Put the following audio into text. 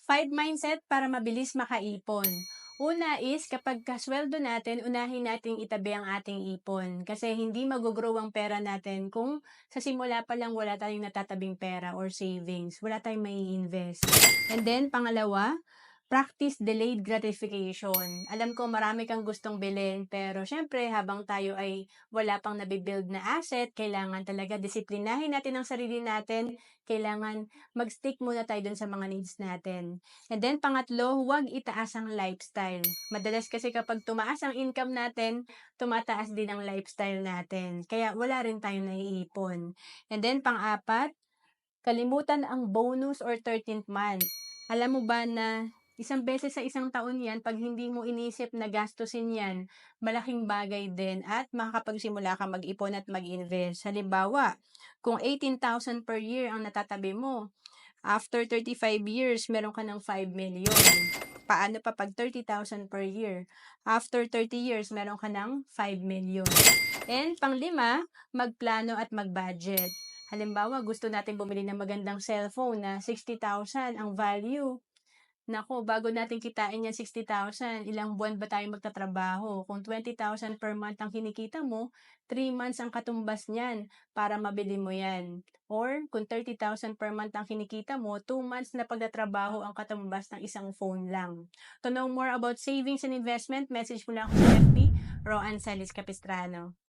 Five mindset para mabilis makaipon. Una is kapag kasweldo natin, unahin nating itabi ang ating ipon. Kasi hindi mag-grow ang pera natin kung sa simula pa lang wala tayong natatabing pera or savings. Wala tayong mai invest. And then, pangalawa, practice delayed gratification. Alam ko marami kang gustong bilhin, pero syempre habang tayo ay wala pang nabibuild na asset, kailangan talaga disiplinahin natin ang sarili natin. Kailangan mag-stick muna tayo dun sa mga needs natin. And then pangatlo, huwag itaas ang lifestyle. Madalas kasi kapag tumaas ang income natin, tumataas din ang lifestyle natin. Kaya wala rin tayong naiipon. And then pang-apat, kalimutan ang bonus or 13th month. Alam mo ba na isang beses sa isang taon yan, pag hindi mo inisip na gastusin yan, malaking bagay din at makakapagsimula ka mag-ipon at mag-invest. Halimbawa, kung 18,000 per year ang natatabi mo, after 35 years, meron ka ng 5 million. Paano pa pag 30,000 per year? After 30 years, meron ka ng 5 million. And panglima, magplano at mag-budget. Halimbawa, gusto natin bumili ng magandang cellphone na 60,000 ang value. Naku, bago natin kitain yan 60,000, ilang buwan ba tayo magtatrabaho? Kung 20,000 per month ang kinikita mo, 3 months ang katumbas niyan para mabili mo yan. Or kung 30,000 per month ang kinikita mo, 2 months na pagtatrabaho ang katumbas ng isang phone lang. To know more about savings and investment, message mo lang ako sa FB, Roan Salis Capistrano.